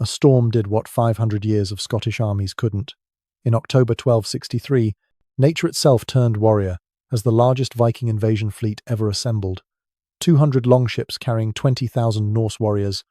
A storm did what 500 years of Scottish armies couldn't. In October 1263, nature itself turned warrior as the largest Viking invasion fleet ever assembled. 200 longships carrying 20,000 Norse warriors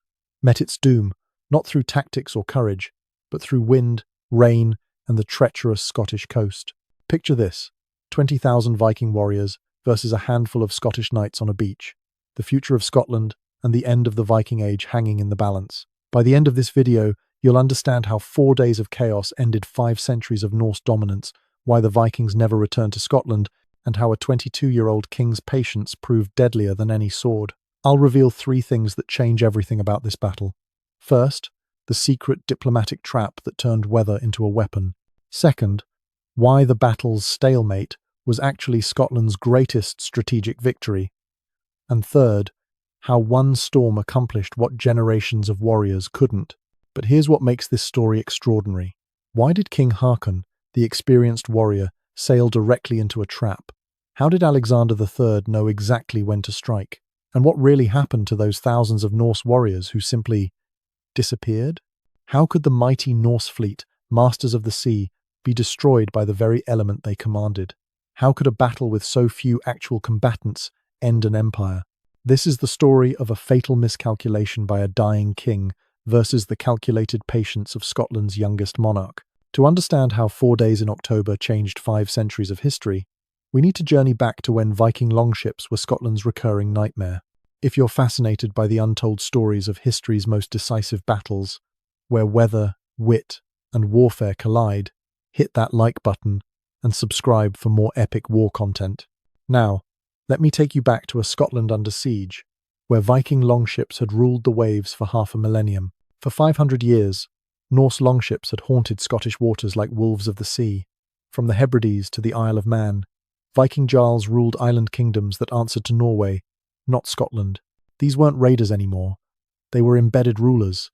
met its doom, not through tactics or courage, but through wind, rain, and the treacherous Scottish coast. Picture this: 20,000 Viking warriors versus a handful of Scottish knights on a beach. The future of Scotland and the end of the Viking Age hanging in the balance. By the end of this video, you'll understand how 4 days of chaos ended 5 centuries of Norse dominance, why the Vikings never returned to Scotland, and how a 22-year-old king's patience proved deadlier than any sword. I'll reveal 3 things that change everything about this battle. First, the secret diplomatic trap that turned weather into a weapon. Second, why the battle's stalemate was actually Scotland's greatest strategic victory. And third, how one storm accomplished what generations of warriors couldn't. But here's what makes this story extraordinary. Why did King Håkon, the experienced warrior, sail directly into a trap? How did Alexander III know exactly when to strike? And what really happened to those thousands of Norse warriors who simply disappeared? How could the mighty Norse fleet, masters of the sea, be destroyed by the very element they commanded? How could a battle with so few actual combatants end an empire? This is the story of a fatal miscalculation by a dying king versus the calculated patience of Scotland's youngest monarch. To understand how 4 days in October changed 5 centuries of history, we need to journey back to when Viking longships were Scotland's recurring nightmare. If you're fascinated by the untold stories of history's most decisive battles, where weather, wit, and warfare collide, hit that like button and subscribe for more epic war content. Now, let me take you back to a Scotland under siege, where Viking longships had ruled the waves for half a millennium. For 500 years, Norse longships had haunted Scottish waters like wolves of the sea. From the Hebrides to the Isle of Man, Viking jarls ruled island kingdoms that answered to Norway, not Scotland. These weren't raiders anymore. They were embedded rulers,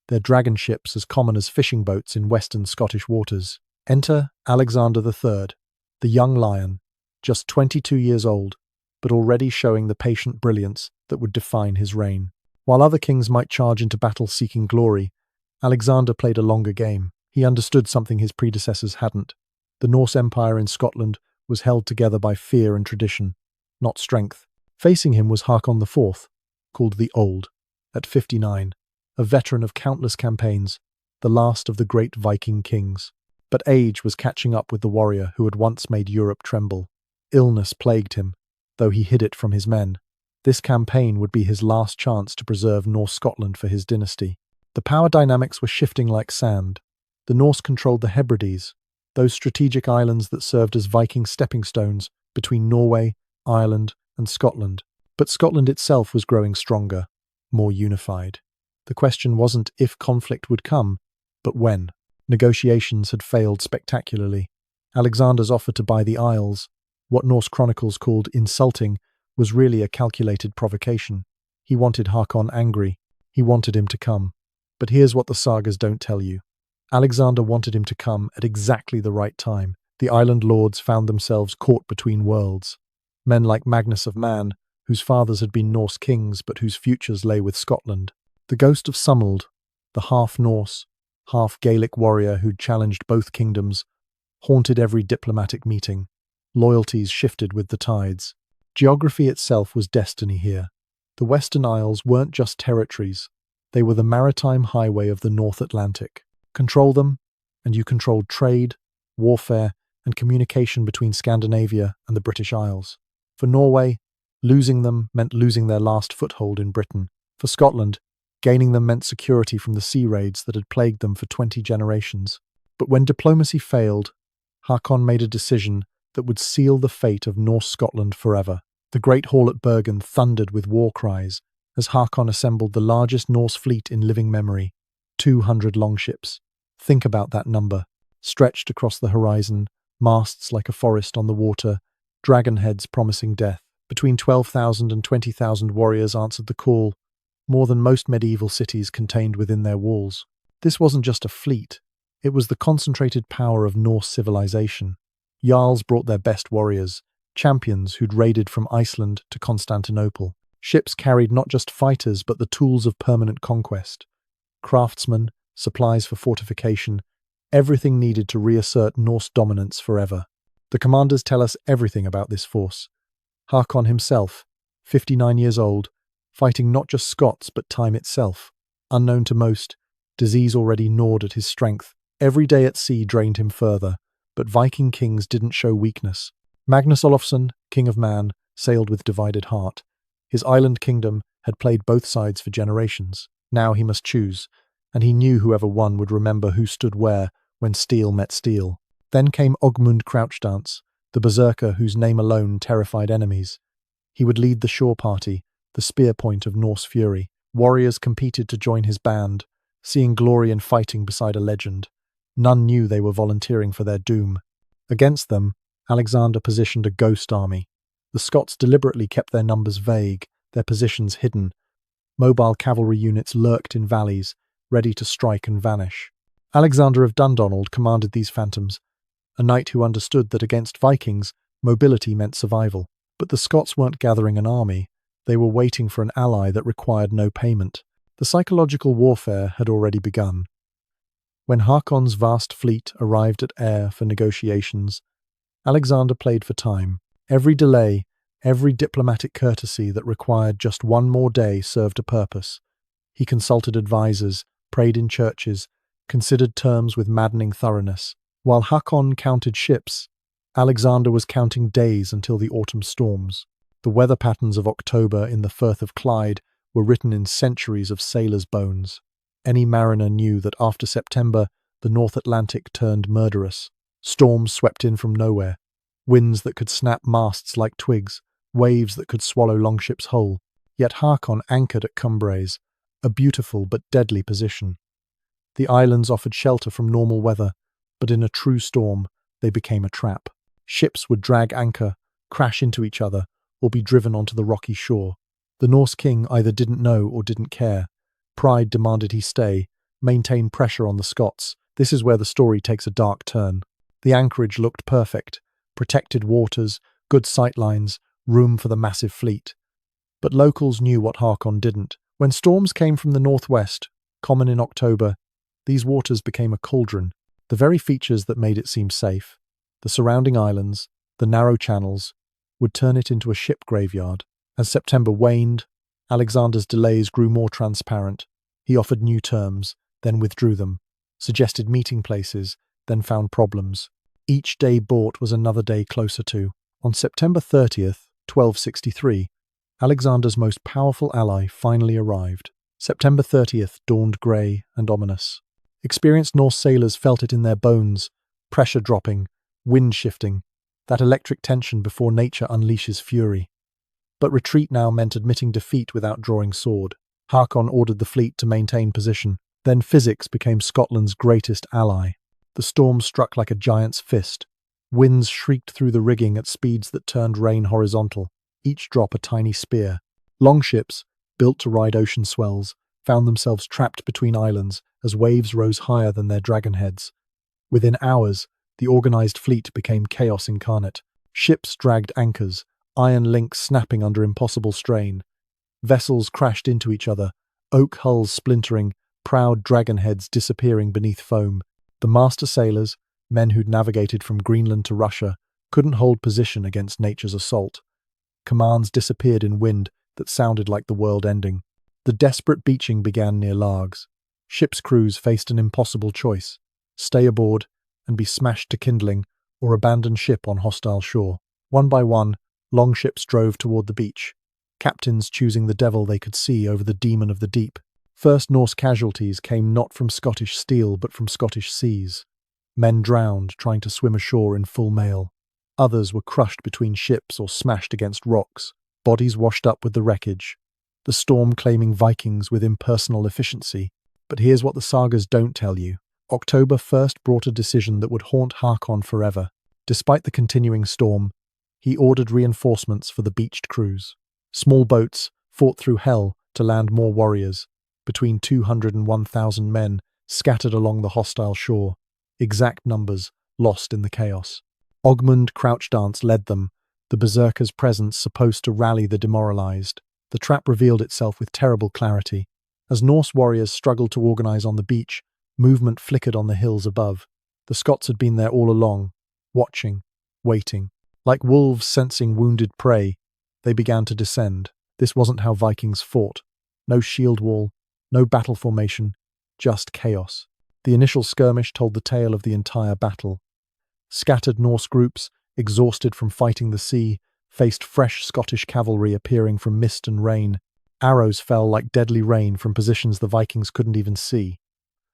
their dragon ships as common as fishing boats in western Scottish waters. Enter Alexander III, the young lion, just 22 years old, but already showing the patient brilliance that would define his reign. While other kings might charge into battle seeking glory, Alexander played a longer game. He understood something his predecessors hadn't. The Norse Empire in Scotland was held together by fear and tradition, not strength. Facing him was Håkon IV, called the Old, at 59, a veteran of countless campaigns, the last of the great Viking kings. But age was catching up with the warrior who had once made Europe tremble. Illness plagued him, though he hid it from his men. This campaign would be his last chance to preserve Norse Scotland for his dynasty. The power dynamics were shifting like sand. The Norse controlled the Hebrides, those strategic islands that served as Viking stepping stones between Norway, Ireland, and Scotland. But Scotland itself was growing stronger, more unified. The question wasn't if conflict would come, but when. Negotiations had failed spectacularly. Alexander's offer to buy the Isles, what Norse chronicles called insulting, was really a calculated provocation. He wanted Håkon angry. He wanted him to come. But here's what the sagas don't tell you. Alexander wanted him to come at exactly the right time. The island lords found themselves caught between worlds. Men like Magnus of Man, whose fathers had been Norse kings but whose futures lay with Scotland. The ghost of Sumald, the half-Norse, half-Gaelic warrior who'd challenged both kingdoms, haunted every diplomatic meeting. Loyalties shifted with the tides. Geography itself was destiny here. The Western Isles weren't just territories. They were the maritime highway of the North Atlantic. Control them, and you controlled trade, warfare, and communication between Scandinavia and the British Isles. For Norway, losing them meant losing their last foothold in Britain. For Scotland, gaining them meant security from the sea raids that had plagued them for 20 generations. But when diplomacy failed, Håkon made a decision that would seal the fate of Norse Scotland forever. The Great Hall at Bergen thundered with war cries as Håkon assembled the largest Norse fleet in living memory, 200 longships. Think about that number, stretched across the horizon, masts like a forest on the water, dragon heads promising death. Between 12,000 and 20,000 warriors answered the call, more than most medieval cities contained within their walls. This wasn't just a fleet, it was the concentrated power of Norse civilization. Jarls brought their best warriors, champions who'd raided from Iceland to Constantinople. Ships carried not just fighters but the tools of permanent conquest. Craftsmen, supplies for fortification, everything needed to reassert Norse dominance forever. The commanders tell us everything about this force. Håkon himself, 59 years old, fighting not just Scots but time itself. Unknown to most, disease already gnawed at his strength. Every day at sea drained him further, but Viking kings didn't show weakness. Magnus Olafsson, king of Man, sailed with divided heart. His island kingdom had played both sides for generations. Now he must choose, and he knew whoever won would remember who stood where when steel met steel. Then came Ogmund Crouchdance, the berserker whose name alone terrified enemies. He would lead the shore party, the spear point of Norse fury. Warriors competed to join his band, seeing glory in fighting beside a legend. None knew they were volunteering for their doom. Against them, Alexander positioned a ghost army. The Scots deliberately kept their numbers vague, their positions hidden. Mobile cavalry units lurked in valleys, ready to strike and vanish. Alexander of Dundonald commanded these phantoms, a knight who understood that against Vikings, mobility meant survival. But the Scots weren't gathering an army, they were waiting for an ally that required no payment. The psychological warfare had already begun. When Håkon's vast fleet arrived at Ayr for negotiations, Alexander played for time. Every delay, every diplomatic courtesy that required just one more day served a purpose. He consulted advisors, prayed in churches, considered terms with maddening thoroughness. While Håkon counted ships, Alexander was counting days until the autumn storms. The weather patterns of October in the Firth of Clyde were written in centuries of sailors' bones. Any mariner knew that after September, the North Atlantic turned murderous. Storms swept in from nowhere, winds that could snap masts like twigs, waves that could swallow longships whole. Yet Håkon anchored at Cumbres, a beautiful but deadly position. The islands offered shelter from normal weather, but in a true storm, they became a trap. Ships would drag anchor, crash into each other, or be driven onto the rocky shore. The Norse king either didn't know or didn't care. Pride demanded he stay, maintain pressure on the Scots. This is where the story takes a dark turn. The anchorage looked perfect. Protected waters, good sightlines, room for the massive fleet. But locals knew what Håkon didn't. When storms came from the northwest, common in October, these waters became a cauldron. The very features that made it seem safe, the surrounding islands, the narrow channels, would turn it into a ship graveyard. As September waned, Alexander's delays grew more transparent. He offered new terms, then withdrew them, suggested meeting places, then found problems. Each day bought was another day closer to. On September 30th, 1263, Alexander's most powerful ally finally arrived. September 30th dawned grey and ominous. Experienced Norse sailors felt it in their bones, pressure dropping, wind shifting, that electric tension before nature unleashes fury. But retreat now meant admitting defeat without drawing sword. Håkon ordered the fleet to maintain position. Then physics became Scotland's greatest ally. The storm struck like a giant's fist. Winds shrieked through the rigging at speeds that turned rain horizontal, each drop a tiny spear. Longships, built to ride ocean swells, found themselves trapped between islands as waves rose higher than their dragonheads. Within hours, the organized fleet became chaos incarnate. Ships dragged anchors, iron links snapping under impossible strain. Vessels crashed into each other, oak hulls splintering, proud dragonheads disappearing beneath foam. The master sailors, men who'd navigated from Greenland to Russia, couldn't hold position against nature's assault. Commands disappeared in wind that sounded like the world ending. The desperate beaching began near Largs. Ship's crews faced an impossible choice: stay aboard and be smashed to kindling, or abandon ship on hostile shore. One by one, longships drove toward the beach, captains choosing the devil they could see over the demon of the deep. First Norse casualties came not from Scottish steel but from Scottish seas. Men drowned trying to swim ashore in full mail. Others were crushed between ships or smashed against rocks, bodies washed up with the wreckage. The storm claiming Vikings with impersonal efficiency. But here's what the sagas don't tell you. October 1st brought a decision that would haunt Håkon forever. Despite the continuing storm, he ordered reinforcements for the beached crews. Small boats fought through hell to land more warriors, between 200 and 1,000 men scattered along the hostile shore, exact numbers lost in the chaos. Ogmund Crouchdance led them, the berserker's presence supposed to rally the demoralized. The trap revealed itself with terrible clarity. As Norse warriors struggled to organize on the beach, Movement flickered on the hills above. The Scots had been there all along, watching, waiting. Like wolves sensing wounded prey, they began to descend. This wasn't how Vikings fought. No shield wall, no battle formation, just chaos. The initial skirmish told the tale of the entire battle. Scattered Norse groups, exhausted from fighting the sea, faced fresh Scottish cavalry appearing from mist and rain. Arrows fell like deadly rain from positions the Vikings couldn't even see.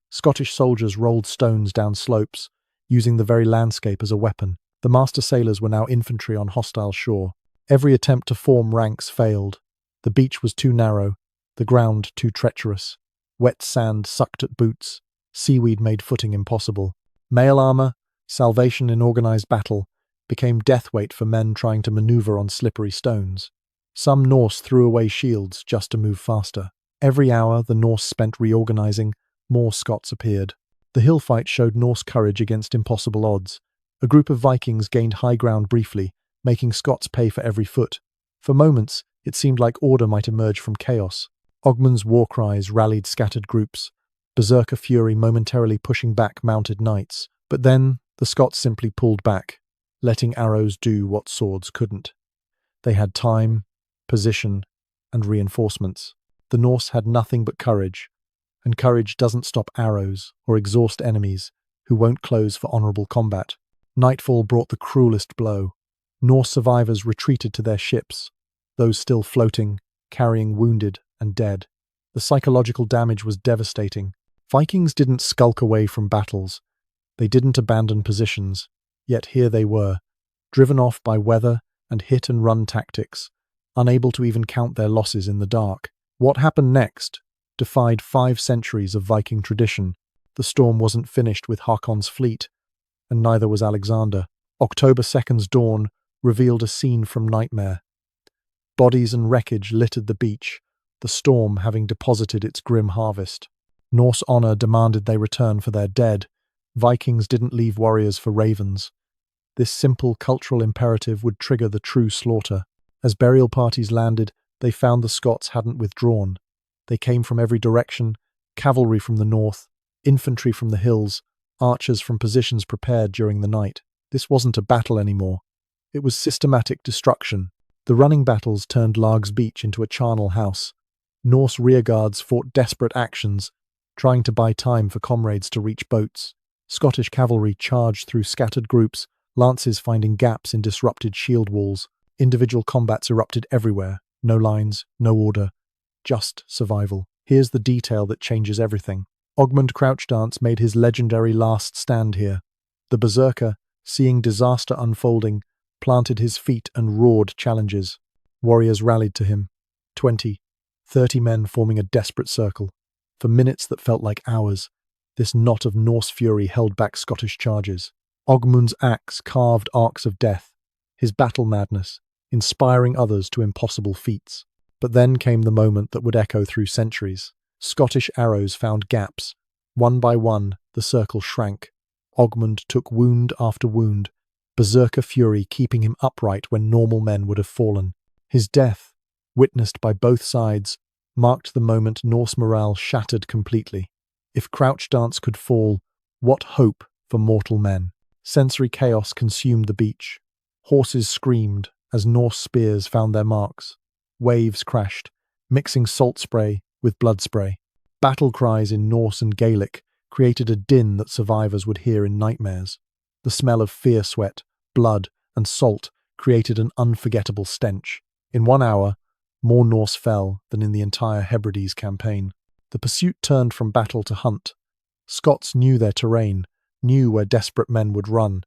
Scottish soldiers rolled stones down slopes, using the very landscape as a weapon. The master sailors were now infantry on hostile shore. Every attempt to form ranks failed. The beach was too narrow, the ground too treacherous. Wet sand sucked at boots. Seaweed made footing impossible. Mail armor, salvation in organized battle, became death weight for men trying to maneuver on slippery stones. Some Norse threw away shields just to move faster. Every hour the Norse spent reorganizing, more Scots appeared. The hill fight showed Norse courage against impossible odds. A group of Vikings gained high ground briefly, making Scots pay for every foot. For moments, it seemed like order might emerge from chaos. Ogmund's war cries rallied scattered groups, berserker fury momentarily pushing back mounted knights. But then, the Scots simply pulled back, letting arrows do what swords couldn't. They had time, position, and reinforcements. The Norse had nothing but courage, and courage doesn't stop arrows or exhaust enemies who won't close for honorable combat. Nightfall brought the cruelest blow. Norse survivors retreated to their ships, those still floating, carrying wounded and dead. The psychological damage was devastating. Vikings didn't skulk away from battles. They didn't abandon positions. Yet here they were, driven off by weather and hit-and-run tactics, unable to even count their losses in the dark. What happened next defied 5 centuries of Viking tradition. The storm wasn't finished with Håkon's fleet, and neither was Alexander. October 2nd's dawn revealed a scene from nightmare. Bodies and wreckage littered the beach, the storm having deposited its grim harvest. Norse honor demanded they return for their dead. Vikings didn't leave warriors for ravens. This simple cultural imperative would trigger the true slaughter. As burial parties landed, they found the Scots hadn't withdrawn. They came from every direction, cavalry from the north, infantry from the hills, archers from positions prepared during the night. This wasn't a battle anymore. It was systematic destruction. The running battles turned Larg's Beach into a charnel house. Norse rearguards fought desperate actions, trying to buy time for comrades to reach boats. Scottish cavalry charged through scattered groups, lances finding gaps in disrupted shield walls. Individual combats erupted everywhere. No lines, no order, just survival. Here's the detail that changes everything. Ogmund Crouchdance made his legendary last stand here. The berserker, seeing disaster unfolding, planted his feet and roared challenges. Warriors rallied to him. 20, 30 men forming a desperate circle. For minutes that felt like hours, this knot of Norse fury held back Scottish charges. Ogmund's axe carved arcs of death, his battle madness, inspiring others to impossible feats. But then came the moment that would echo through centuries. Scottish arrows found gaps. One by one, the circle shrank. Ogmund took wound after wound, berserker fury keeping him upright when normal men would have fallen. His death, witnessed by both sides, marked the moment Norse morale shattered completely. If Crouchdance could fall, what hope for mortal men? Sensory chaos consumed the beach. Horses screamed as Norse spears found their marks. Waves crashed, mixing salt spray with blood spray. Battle cries in Norse and Gaelic created a din that survivors would hear in nightmares. The smell of fear sweat, blood, and salt created an unforgettable stench. In 1 hour, more Norse fell than in the entire Hebrides campaign. The pursuit turned from battle to hunt. Scots knew their terrain, knew where desperate men would run.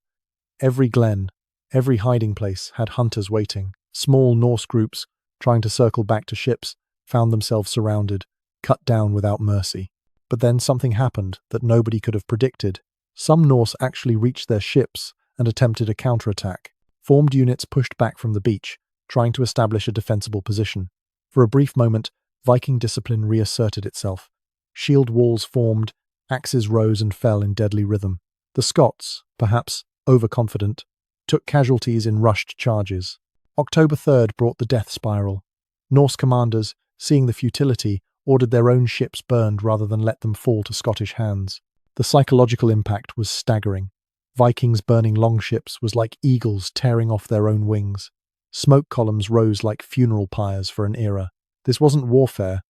Every glen, every hiding place had hunters waiting. Small Norse groups, trying to circle back to ships, found themselves surrounded, cut down without mercy. But then something happened that nobody could have predicted. Some Norse actually reached their ships and attempted a counterattack. Formed units pushed back from the beach, trying to establish a defensible position. For a brief moment, Viking discipline reasserted itself. Shield walls formed, axes rose and fell in deadly rhythm. The Scots, perhaps overconfident, took casualties in rushed charges. October 3rd brought the death spiral. Norse commanders, seeing the futility, ordered their own ships burned rather than let them fall to Scottish hands. The psychological impact was staggering. Vikings burning longships was like eagles tearing off their own wings. Smoke columns rose like funeral pyres for an era. This wasn't warfare,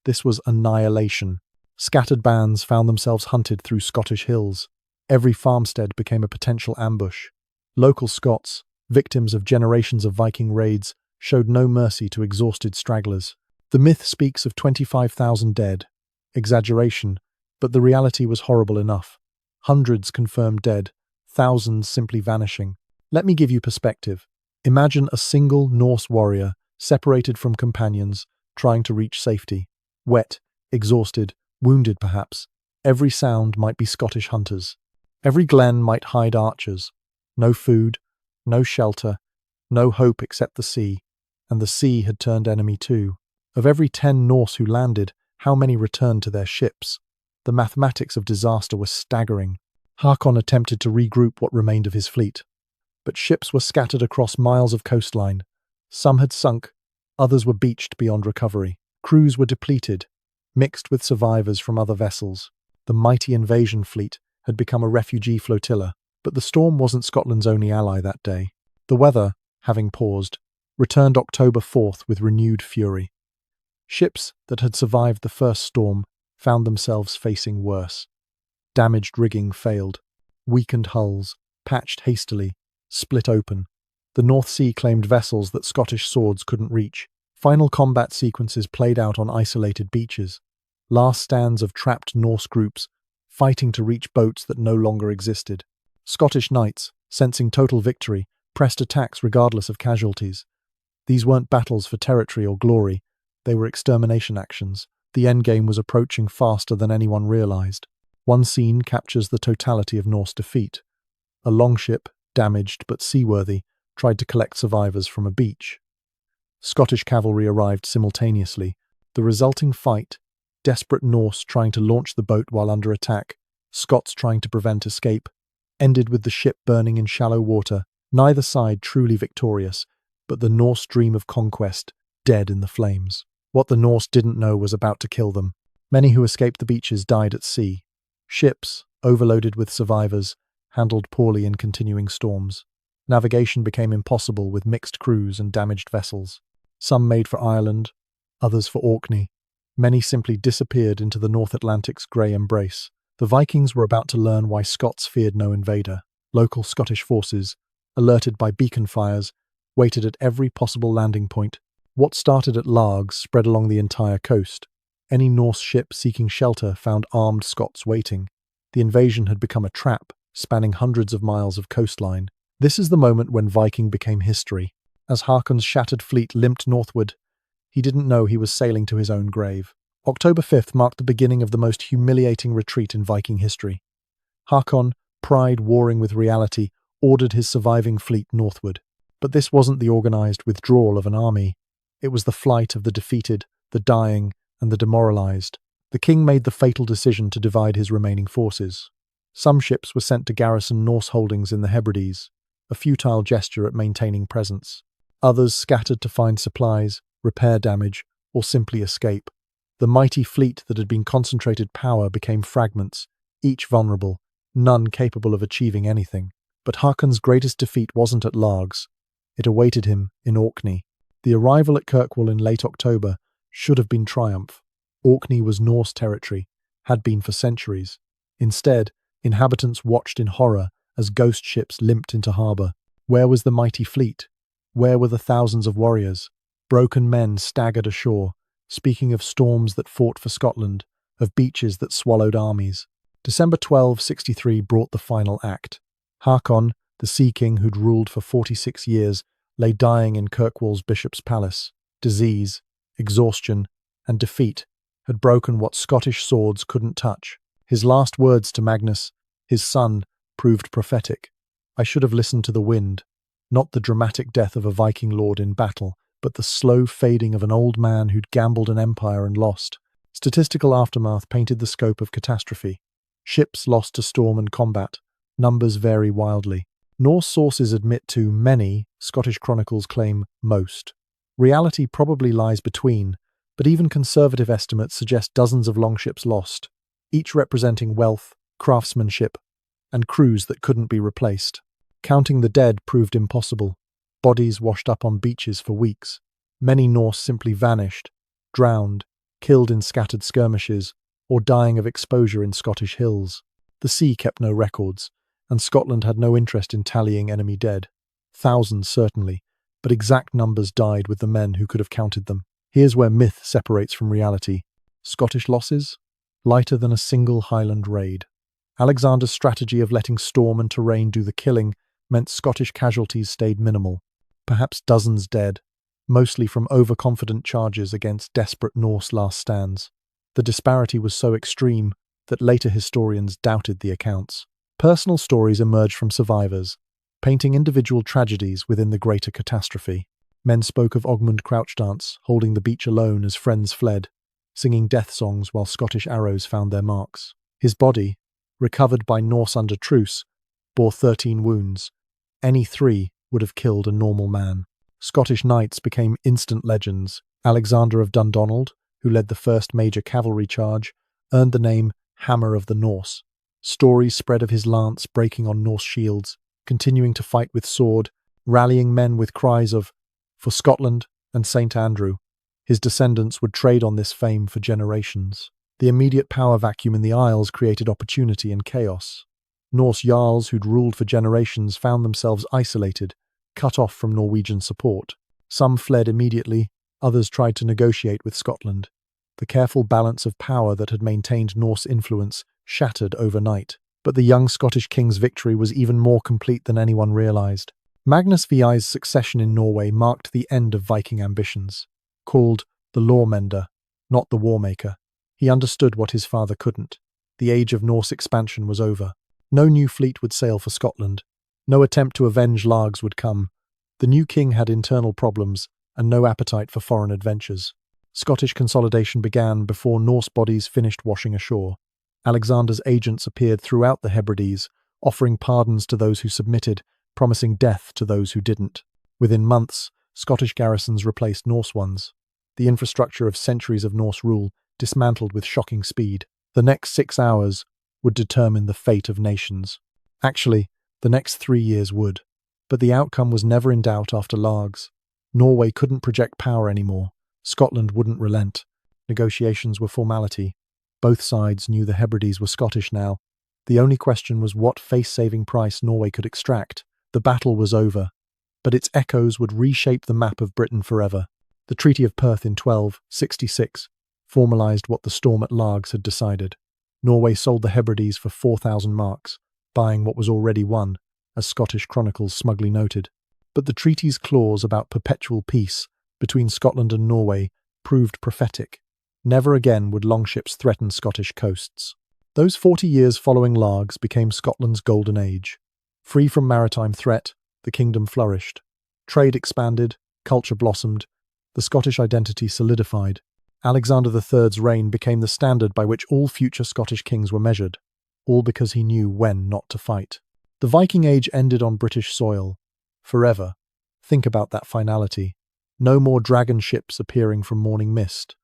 this was annihilation. Scattered bands found themselves hunted through Scottish hills. Every farmstead became a potential ambush. Local Scots, victims of generations of Viking raids, showed no mercy to exhausted stragglers. The myth speaks of 25,000 dead. Exaggeration, but the reality was horrible enough. Hundreds confirmed dead, thousands simply vanishing. Let me give you perspective. Imagine a single Norse warrior, separated from companions, trying to reach safety. Wet, exhausted, wounded perhaps. Every sound might be Scottish hunters. Every glen might hide archers. No food, no shelter, no hope except the sea. And the sea had turned enemy too. Of every 10 Norse who landed, how many returned to their ships? The mathematics of disaster were staggering. Håkon attempted to regroup what remained of his fleet. But ships were scattered across miles of coastline. Some had sunk, others were beached beyond recovery. Crews were depleted, mixed with survivors from other vessels. The mighty invasion fleet had become a refugee flotilla. But the storm wasn't Scotland's only ally that day. The weather, having paused, returned October 4th with renewed fury. Ships that had survived the first storm found themselves facing worse. Damaged rigging failed. Weakened hulls, patched hastily, split open. The North Sea claimed vessels that Scottish swords couldn't reach. Final combat sequences played out on isolated beaches. Last stands of trapped Norse groups, fighting to reach boats that no longer existed. Scottish knights, sensing total victory, pressed attacks regardless of casualties. These weren't battles for territory or glory, they were extermination actions. The endgame was approaching faster than anyone realized. One scene captures the totality of Norse defeat. A longship, damaged but seaworthy, tried to collect survivors from a beach. Scottish cavalry arrived simultaneously. The resulting fight, desperate Norse trying to launch the boat while under attack, Scots trying to prevent escape, ended with the ship burning in shallow water, neither side truly victorious, but the Norse dream of conquest dead in the flames. What the Norse didn't know was about to kill them. Many who escaped the beaches died at sea. Ships, overloaded with survivors, handled poorly in continuing storms. Navigation became impossible with mixed crews and damaged vessels. Some made for Ireland, others for Orkney. Many simply disappeared into the North Atlantic's grey embrace. The Vikings were about to learn why Scots feared no invader. Local Scottish forces, alerted by beacon fires, waited at every possible landing point. What started at Largs spread along the entire coast. Any Norse ship seeking shelter found armed Scots waiting. The invasion had become a trap, spanning hundreds of miles of coastline. This is the moment when Viking became history. As Håkon's shattered fleet limped northward, he didn't know he was sailing to his own grave. October 5th marked the beginning of the most humiliating retreat in Viking history. Håkon, pride warring with reality, ordered his surviving fleet northward. But this wasn't the organized withdrawal of an army. It was the flight of the defeated, the dying, and the demoralized. The king made the fatal decision to divide his remaining forces. Some ships were sent to garrison Norse holdings in the Hebrides, a futile gesture at maintaining presence. Others scattered to find supplies, repair damage, or simply escape. The mighty fleet that had been concentrated power became fragments, each vulnerable, none capable of achieving anything. But Håkon's greatest defeat wasn't at Largs. It awaited him in Orkney. The arrival at Kirkwall in late October should have been triumph. Orkney was Norse territory, had been for centuries. Instead, inhabitants watched in horror as ghost ships limped into harbour. Where was the mighty fleet? Where were the thousands of warriors? Broken men staggered ashore, speaking of storms that fought for Scotland, of beaches that swallowed armies. December 1263 brought the final act. Håkon, the Sea King who'd ruled for 46 years, lay dying in Kirkwall's bishop's palace. Disease, exhaustion, and defeat had broken what Scottish swords couldn't touch. His last words to Magnus, his son, proved prophetic. I should have listened to the wind, not the dramatic death of a Viking lord in battle, but the slow fading of an old man who'd gambled an empire and lost. Statistical aftermath painted the scope of catastrophe. Ships lost to storm and combat. Numbers vary wildly. Norse sources admit to many, Scottish chronicles claim most. Reality probably lies between, but even conservative estimates suggest dozens of longships lost, each representing wealth, craftsmanship, and crews that couldn't be replaced. Counting the dead proved impossible. Bodies washed up on beaches for weeks. Many Norse simply vanished, drowned, killed in scattered skirmishes, or dying of exposure in Scottish hills. The sea kept no records, and Scotland had no interest in tallying enemy dead. Thousands, certainly, but exact numbers died with the men who could have counted them. Here's where myth separates from reality. Scottish losses? Lighter than a single Highland raid. Alexander's strategy of letting storm and terrain do the killing meant Scottish casualties stayed minimal. Perhaps dozens dead, mostly from overconfident charges against desperate Norse last stands. The disparity was so extreme that later historians doubted the accounts. Personal stories emerged from survivors, painting individual tragedies within the greater catastrophe. Men spoke of Ogmund Crouchdance, holding the beach alone as friends fled, singing death songs while Scottish arrows found their marks. His body, recovered by Norse under truce, bore 13 wounds. Any 3 would have killed a normal man. Scottish knights became instant legends. Alexander of Dundonald, who led the first major cavalry charge, earned the name Hammer of the Norse. Stories spread of his lance breaking on Norse shields, continuing to fight with sword, rallying men with cries of, "For Scotland" and "St. Andrew." His descendants would trade on this fame for generations. The immediate power vacuum in the Isles created opportunity and chaos. Norse jarls who'd ruled for generations found themselves isolated, cut off from Norwegian support. Some fled immediately, others tried to negotiate with Scotland. The careful balance of power that had maintained Norse influence shattered overnight. But the young Scottish king's victory was even more complete than anyone realized. Magnus VI's succession in Norway marked the end of Viking ambitions. Called the lawmender, not the warmaker, he understood what his father couldn't. The age of Norse expansion was over. No new fleet would sail for Scotland. No attempt to avenge Largs would come. The new king had internal problems and no appetite for foreign adventures. Scottish consolidation began before Norse bodies finished washing ashore. Alexander's agents appeared throughout the Hebrides, offering pardons to those who submitted, promising death to those who didn't. Within months, Scottish garrisons replaced Norse ones. The infrastructure of centuries of Norse rule dismantled with shocking speed. The next 6 hours would determine the fate of nations. Actually, the next 3 years would. But the outcome was never in doubt after Largs. Norway couldn't project power anymore. Scotland wouldn't relent. Negotiations were formality. Both sides knew the Hebrides were Scottish now. The only question was what face-saving price Norway could extract. The battle was over, but its echoes would reshape the map of Britain forever. The Treaty of Perth in 1266 formalised what the storm at Largs had decided. Norway sold the Hebrides for 4,000 marks, buying what was already won, as Scottish chronicles smugly noted. But the treaty's clause about perpetual peace between Scotland and Norway proved prophetic. Never again would longships threaten Scottish coasts. Those 40 years following Largs became Scotland's golden age. Free from maritime threat, the kingdom flourished. Trade expanded, culture blossomed, the Scottish identity solidified. Alexander III's reign became the standard by which all future Scottish kings were measured, all because he knew when not to fight. The Viking Age ended on British soil. Forever. Think about that finality. No more dragon ships appearing from morning mist.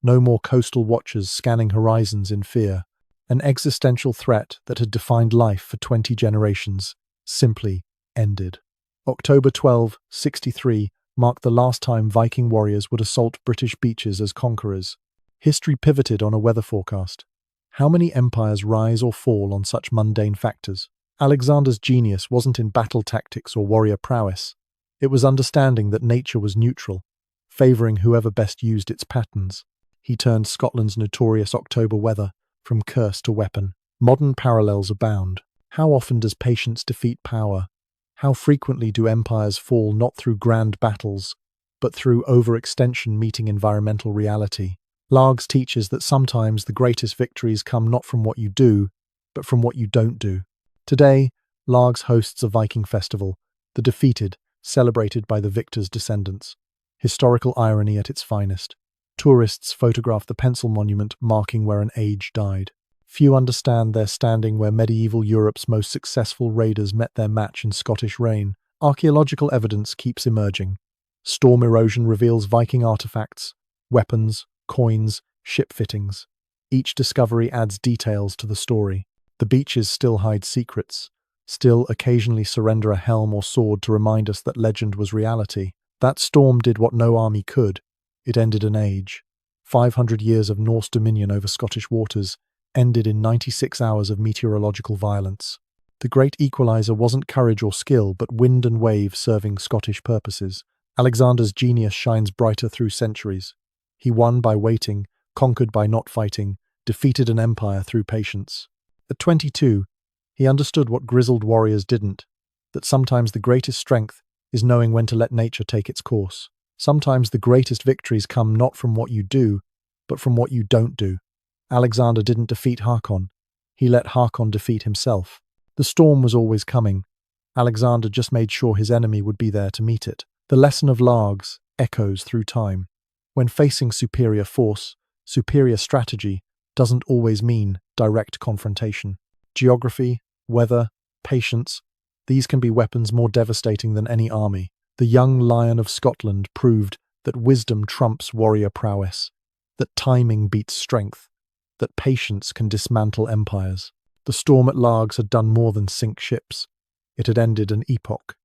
No more coastal watchers scanning horizons in fear. An existential threat that had defined life for 20 generations simply ended. October 1263 marked the last time Viking warriors would assault British beaches as conquerors. History pivoted on a weather forecast. How many empires rise or fall on such mundane factors? Alexander's genius wasn't in battle tactics or warrior prowess. It was understanding that nature was neutral, favouring whoever best used its patterns. He turned Scotland's notorious October weather from curse to weapon. Modern parallels abound. How often does patience defeat power? How frequently do empires fall not through grand battles, but through overextension meeting environmental reality? Largs teaches that sometimes the greatest victories come not from what you do, but from what you don't do. Today, Largs hosts a Viking festival, the defeated, celebrated by the victor's descendants. Historical irony at its finest. Tourists photograph the pencil monument marking where an age died. Few understand they're standing where medieval Europe's most successful raiders met their match in Scottish reign. Archaeological evidence keeps emerging. Storm erosion reveals Viking artifacts, weapons, coins, ship fittings. Each discovery adds details to the story. The beaches still hide secrets, still occasionally surrender a helm or sword to remind us that legend was reality. That storm did what no army could. It ended an age. 500 years of Norse dominion over Scottish waters ended in 96 hours of meteorological violence. The great equalizer wasn't courage or skill, but wind and wave serving Scottish purposes. Alexander's genius shines brighter through centuries. He won by waiting, conquered by not fighting, defeated an empire through patience. At 22, he understood what grizzled warriors didn't, that sometimes the greatest strength is knowing when to let nature take its course. Sometimes the greatest victories come not from what you do, but from what you don't do. Alexander didn't defeat Håkon. He let Håkon defeat himself. The storm was always coming. Alexander just made sure his enemy would be there to meet it. The lesson of Largs echoes through time. When facing superior force, superior strategy doesn't always mean direct confrontation. Geography, weather, patience, these can be weapons more devastating than any army. The young Lion of Scotland proved that wisdom trumps warrior prowess, that timing beats strength, that patience can dismantle empires. The storm at Largs had done more than sink ships. It had ended an epoch.